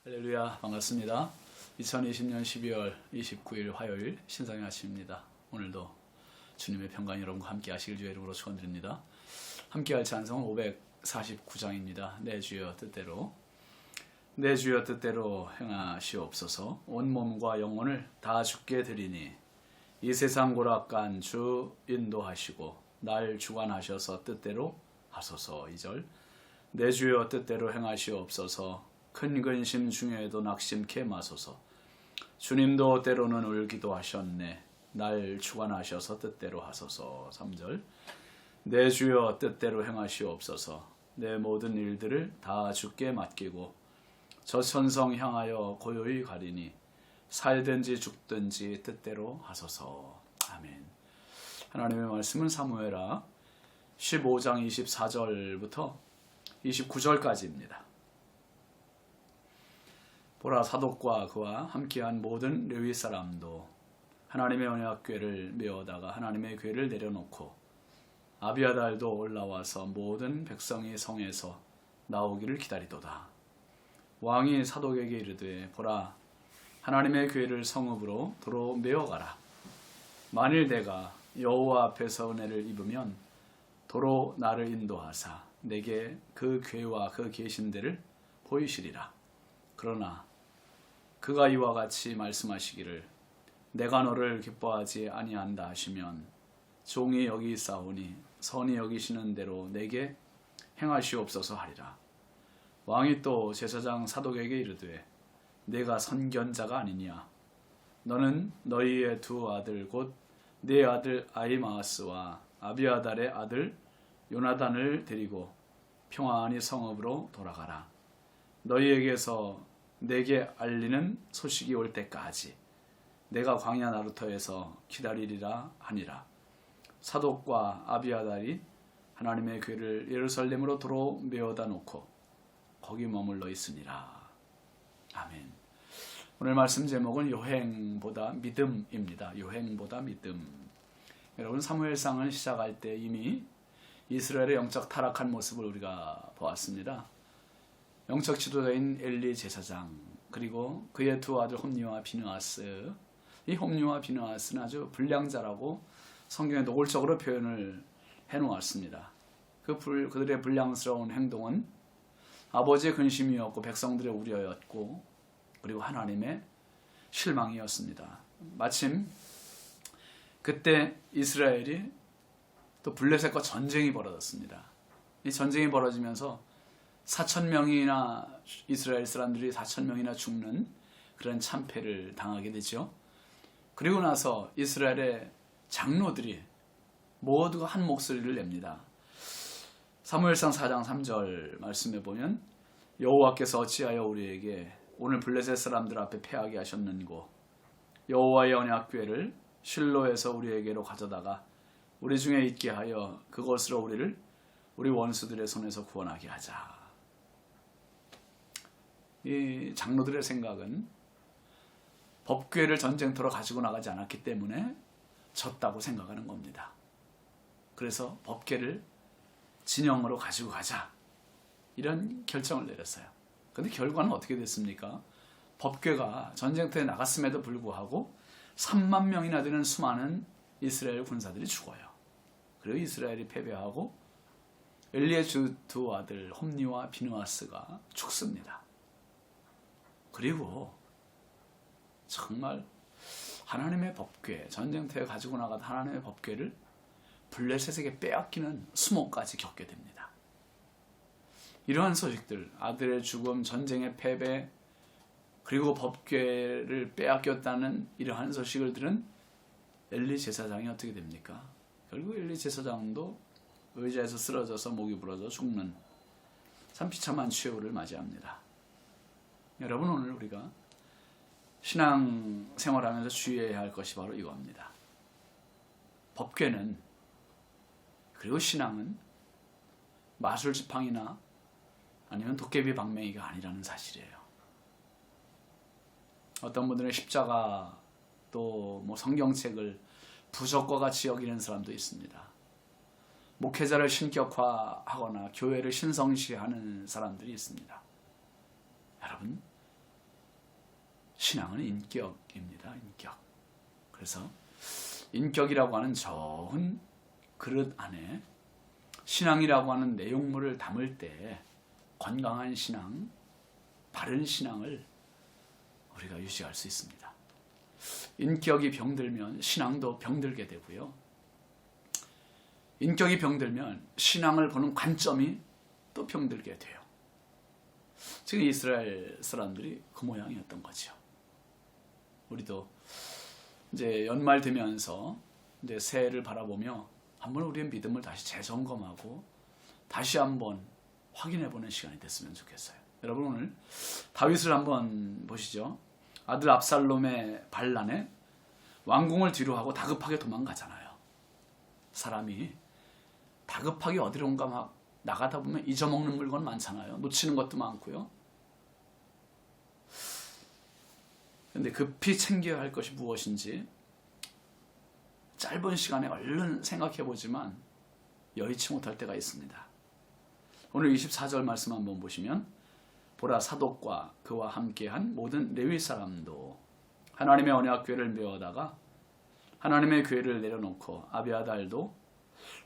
할렐루야, 반갑습니다. 2020년 12월 29일 화요일 신상의 아침입니다. 오늘도 주님의 평강이 여러분과 함께 하시길 주의 이름으로 축원드립니다. 함께할 찬송은 549장입니다. 내 주여 뜻대로, 내 주여 뜻대로 행하시옵소서. 온 몸과 영혼을 다 주께 드리니 이 세상 고락간 주 인도하시고 날 주관하셔서 뜻대로 하소서. 2절, 내 주여 뜻대로 행하시옵소서. 큰 근심 중에도 낙심케 마소서. 주님도 때로는 울기도 하셨네. 날 주관하셔서 뜻대로 하소서. 3절, 내 주여 뜻대로 행하시옵소서. 내 모든 일들을 다 주께 맡기고 저 천성 향하여 고요히 가리니 살든지 죽든지 뜻대로 하소서. 아멘. 하나님의 말씀은 사무엘하 15장 24절부터 29절까지입니다. 보라, 사독과 그와 함께한 모든 레위 사람도 하나님의 언약궤를 메어다가 하나님의 궤를 내려놓고 아비아달도 올라와서 모든 백성이 성에서 나오기를 기다리도다. 왕이 사독에게 이르되, 보라, 하나님의 궤를 성읍으로 도로 메어가라. 만일 내가 여호와 앞에서 은혜를 입으면 도로 나를 인도하사 내게 그 궤와 그 계신 데를 보이시리라. 그러나 그가 이와 같이 말씀하시기를, 내가 너를 기뻐하지 아니한다 하시면 종이 여기 있사오니 선이 여기시는 대로 내게 행하시옵소서 하리라. 왕이 또 제사장 사독에게 이르되, 내가 선견자가 아니냐? 너는 너희의 두 아들 곧 네 아들 아히마아스와 아비아달의 아들 요나단을 데리고 평안히 성읍으로 돌아가라. 너희에게서 내게 알리는 소식이 올 때까지 내가 광야 나루터에서 기다리리라 하니라. 사독과 아비아달이 하나님의 궤를 예루살렘으로 도로 메어다 놓고 거기 머물러 있으니라. 아멘. 오늘 말씀 제목은 요행보다 믿음입니다. 요행보다 믿음. 여러분, 사무엘상을 시작할 때 이미 이스라엘의 영적 타락한 모습을 우리가 보았습니다. 영적 지도자인 엘리 제사장, 그리고 그의 두 아들 홈니와 비느하스. 이 홈니와 비느하스는 아주 불량자라고 성경에 노골적으로 표현을 해놓았습니다. 그들의 불량스러운 행동은 아버지의 근심이었고 백성들의 우려였고 그리고 하나님의 실망이었습니다. 마침 그때 이스라엘이 또 블레셋과 전쟁이 벌어졌습니다. 이 전쟁이 벌어지면서 4,000명이나 이스라엘 사람들이 4,000명이나 죽는 그런 참패를 당하게 되죠. 그리고 나서 이스라엘의 장로들이 모두가 한 목소리를 냅니다. 사무엘상 4장 3절 말씀에 보면, 여호와께서 어찌하여 우리에게 오늘 블레셋 사람들 앞에 패하게 하셨는고, 여호와의 언약궤를 실로에서 우리에게로 가져다가 우리 중에 있게 하여 그것으로 우리를 우리 원수들의 손에서 구원하게 하자. 이 장로들의 생각은 법궤를 전쟁터로 가지고 나가지 않았기 때문에 졌다고 생각하는 겁니다. 그래서 법궤를 진영으로 가지고 가자, 이런 결정을 내렸어요. 그런데 결과는 어떻게 됐습니까? 법궤가 전쟁터에 나갔음에도 불구하고 3만 명이나 되는 수많은 이스라엘 군사들이 죽어요. 그리고 이스라엘이 패배하고 엘리의 두 아들 홈니와 비느하스가 죽습니다. 그리고 정말 하나님의 법궤, 전쟁터에 가지고 나간 하나님의 법궤를 블레셋에게 빼앗기는 수모까지 겪게 됩니다. 이러한 소식들, 아들의 죽음, 전쟁의 패배, 그리고 법궤를 빼앗겼다는 이러한 소식을 들은 엘리 제사장이 어떻게 됩니까? 결국 엘리 제사장도 의자에서 쓰러져서 목이 부러져 죽는 참 비참한 최후를 맞이합니다. 여러분, 오늘 우리가 신앙 생활하면서 주의해야 할 것이 바로 이겁니다. 법궤는, 그리고 신앙은 마술지팡이나 아니면 도깨비 방맹이가 아니라는 사실이에요. 어떤 분들은 십자가 또 성경책을 부적과 같이 여기는 사람도 있습니다. 목회자를 신격화하거나 교회를 신성시하는 사람들이 있습니다. 여러분, 신앙은 인격입니다. 인격. 그래서 인격이라고 하는 좋은 그릇 안에 신앙이라고 하는 내용물을 담을 때 건강한 신앙, 바른 신앙을 우리가 유지할 수 있습니다. 인격이 병들면 신앙도 병들게 되고요. 인격이 병들면 신앙을 보는 관점이 또 병들게 돼요. 지금 이스라엘 사람들이 그 모양이었던 거죠. 우리도 이제 연말 되면서 이제 새해를 바라보며 한번 우리의 믿음을 다시 재점검하고 다시 한번 확인해보는 시간이 됐으면 좋겠어요. 여러분 오늘 다윗을 한번 보시죠. 아들 압살롬의 반란에 왕궁을 뒤로 하고 다급하게 도망가잖아요. 사람이 다급하게 어디론가 막 나가다 보면 잊어먹는 물건 많잖아요. 놓치는 것도 많고요. 근데 급히 챙겨야 할 것이 무엇인지 짧은 시간에 얼른 생각해보지만 여의치 못할 때가 있습니다. 오늘 24절 말씀 한번 보시면 보라 사독과 그와 함께한 모든 레위 사람도 하나님의 언약궤를 메어다가 하나님의 궤를 내려놓고 아비아달도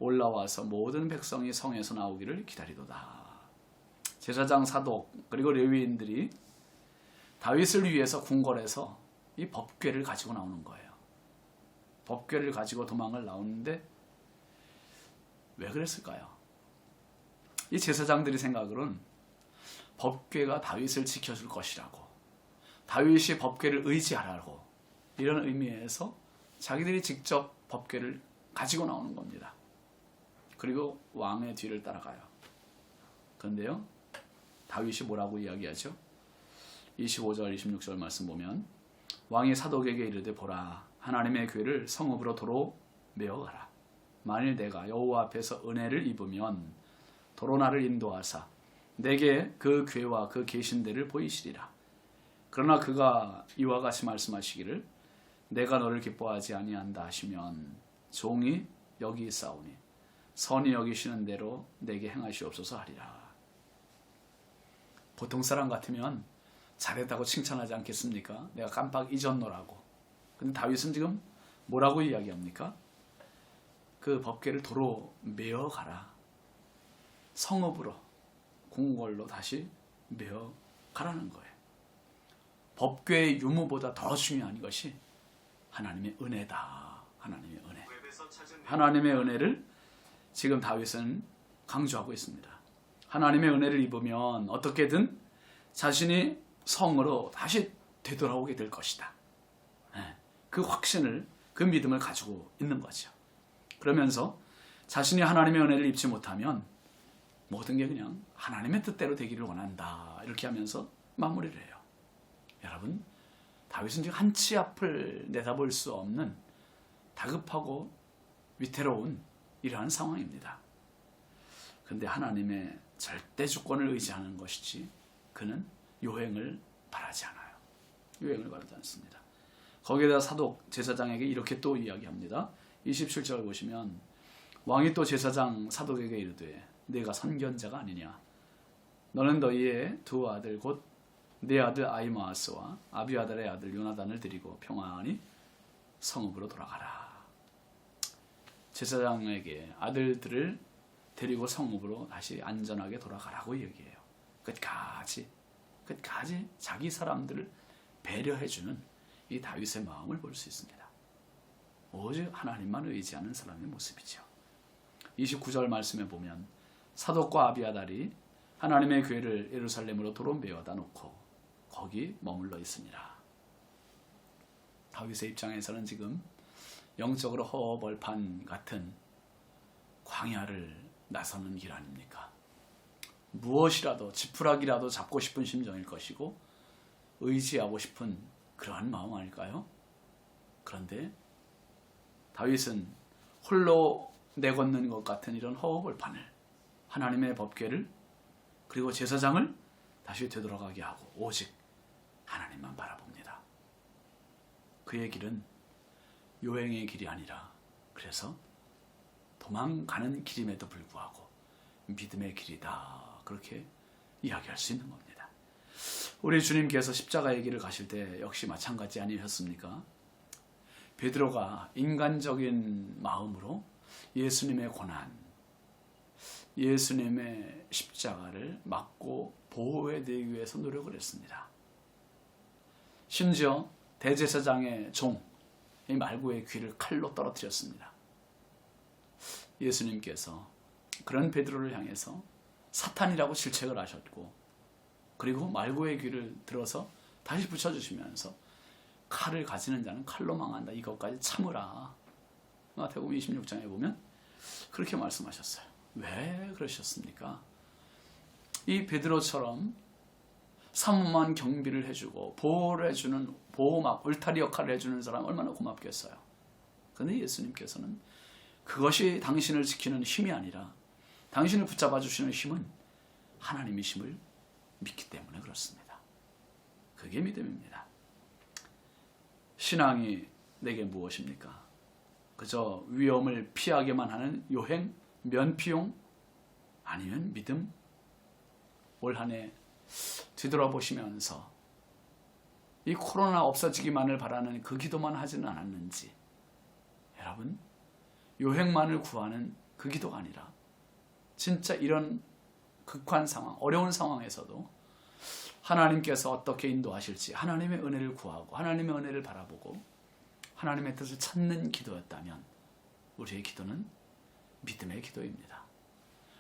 올라와서 모든 백성이 성에서 나오기를 기다리도다. 제사장 사독 그리고 레위인들이 다윗을 위해서 궁궐에서 이 법궤를 가지고 나오는 거예요. 법궤를 가지고 도망을 나오는데 왜 그랬을까요? 이 제사장들이 생각으로는 법궤가 다윗을 지켜줄 것이라고, 다윗이 법궤를 의지하라고, 이런 의미에서 자기들이 직접 법궤를 가지고 나오는 겁니다. 그리고 왕의 뒤를 따라가요. 그런데요, 다윗이 뭐라고 이야기하죠? 25절 26절 말씀 보면 왕이 사독에게 이르되 보라 하나님의 궤를 성읍으로 도로 메어가라. 만일 내가 여호와 앞에서 은혜를 입으면 도로 나를 인도하사 내게 그 궤와 그 계신 데를 보이시리라. 그러나 그가 이와 같이 말씀하시기를 내가 너를 기뻐하지 아니한다 하시면 종이 여기 있사오니 선이 여기시는 대로 내게 행하시옵소서 하리라. 보통 사람 같으면 잘했다고 칭찬하지 않겠습니까? 내가 깜빡 잊었노라고. 근데 다윗은 지금 뭐라고 이야기합니까? 그 법궤를 도로 메어 가라. 성읍으로, 궁궐로 다시 메어 가라는 거예요. 법궤의 유무보다 더 중요한 것이 하나님의 은혜다. 하나님의 은혜. 하나님의 은혜를 지금 다윗은 강조하고 있습니다. 하나님의 은혜를 입으면 어떻게든 자신이 성으로 다시 되돌아오게 될 것이다. 그 확신을, 그 믿음을 가지고 있는 거죠. 그러면서 자신이 하나님의 은혜를 입지 못하면 모든 게 그냥 하나님의 뜻대로 되기를 원한다. 이렇게 하면서 마무리를 해요. 여러분, 다윗은 지금 한치 앞을 내다볼 수 없는 다급하고 위태로운 이러한 상황입니다. 그런데 하나님의 절대 주권을 의지하는 것이지 그는 요행을 바라지 않아요. 요행을 바라지 않습니다. 거기에다 사독 제사장에게 이렇게 또 이야기합니다. 27절 보시면 왕이 또 제사장 사독에게 이르되 내가 선견자가 아니냐. 너는 너희의 두 아들 곧 내 아들 아히마아스와 아비아달의 아들 요나단을 데리고 평안히 성읍으로 돌아가라. 제사장에게 아들들을 데리고 성읍으로 다시 안전하게 돌아가라고 얘기해요. 끝까지 자기 사람들을 배려해주는 이 다윗의 마음을 볼 수 있습니다. 오직 하나님만 의지하는 사람의 모습이죠. 29절 말씀에 보면 사독과 아비아달이 하나님의 궤를 예루살렘으로 도로 메어다 놓고 거기 머물러 있으니라. 다윗의 입장에서는 지금 영적으로 허벌판 같은 광야를 나서는 길 아닙니까? 무엇이라도 지푸라기라도 잡고 싶은 심정일 것이고 의지하고 싶은 그러한 마음 아닐까요? 그런데 다윗은 홀로 내걷는 것 같은 이런 허벌판을, 하나님의 법궤를 그리고 제사장을 다시 되돌아가게 하고 오직 하나님만 바라봅니다. 그의 길은 요행의 길이 아니라 그래서 도망가는 길임에도 불구하고 믿음의 길이다. 그렇게 이야기할 수 있는 겁니다. 우리 주님께서 십자가의 길을 가실 때 역시 마찬가지 아니셨습니까? 베드로가 인간적인 마음으로 예수님의 고난, 예수님의 십자가를 막고 보호해드리기 위해서 노력을 했습니다. 심지어 대제사장의 종, 이 말고의 귀를 칼로 떨어뜨렸습니다. 예수님께서 그런 베드로를 향해서 사탄이라고 질책을 하셨고, 그리고 말고의 귀를 들어서 다시 붙여주시면서 칼을 가지는 자는 칼로 망한다, 이것까지 참으라. 마태복음 26장에 보면 그렇게 말씀하셨어요. 왜 그러셨습니까? 이 베드로처럼 삼엄한 경비를 해주고 보호를 해주는 보호막, 울타리 역할을 해주는 사람 얼마나 고맙겠어요. 그런데 예수님께서는 그것이 당신을 지키는 힘이 아니라 당신을 붙잡아 주시는 힘은 하나님이심을 믿기 때문에 그렇습니다. 그게 믿음입니다. 신앙이 내게 무엇입니까? 그저 위험을 피하게만 하는 요행, 면피용, 아니면 믿음? 올 한 해 뒤돌아보시면서 이 코로나 없어지기만을 바라는 그 기도만 하지는 않았는지, 여러분, 요행만을 구하는 그 기도가 아니라 진짜 이런 극한 상황, 어려운 상황에서도 하나님께서 어떻게 인도하실지 하나님의 은혜를 구하고 하나님의 은혜를 바라보고 하나님의 뜻을 찾는 기도였다면 우리의 기도는 믿음의 기도입니다.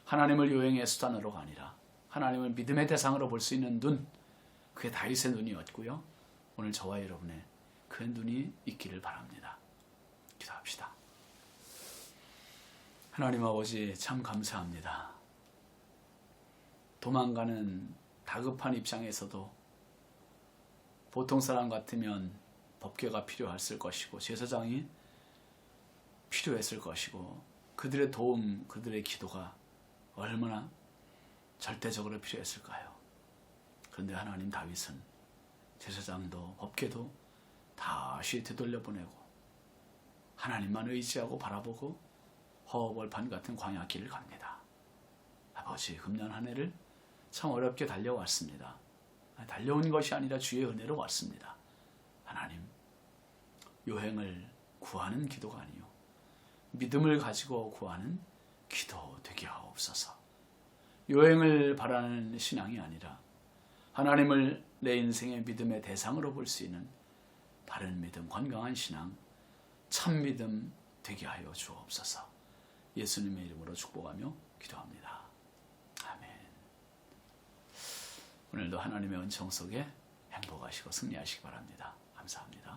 하나님을 요행의 수단으로가 아니라 하나님을 믿음의 대상으로 볼 수 있는 눈, 그게 다윗의 눈이었고요. 오늘 저와 여러분의 그 눈이 있기를 바랍니다. 기도합시다. 하나님 아버지, 참 감사합니다. 도망가는 다급한 입장에서도 보통 사람 같으면 법궤가 필요했을 것이고 제사장이 필요했을 것이고 그들의 도움, 그들의 기도가 얼마나 절대적으로 필요했을까요? 그런데 하나님, 다윗은 제사장도 법궤도 다시 되돌려보내고 하나님만 의지하고 바라보고 허허벌판 같은 광야 길을 갑니다. 아버지, 금년 한 해를 참 어렵게 달려왔습니다. 달려온 것이 아니라 주의 은혜로 왔습니다. 하나님, 요행을 구하는 기도가 아니요 믿음을 가지고 구하는 기도 되게 하옵소서. 요행을 바라는 신앙이 아니라 하나님을 내 인생의 믿음의 대상으로 볼 수 있는 바른 믿음, 건강한 신앙, 참 믿음 되게 하여 주옵소서. 예수님의 이름으로 축복하며 기도합니다. 아멘. 오늘도 하나님의 은총 속에 행복하시고 승리하시기 바랍니다. 감사합니다.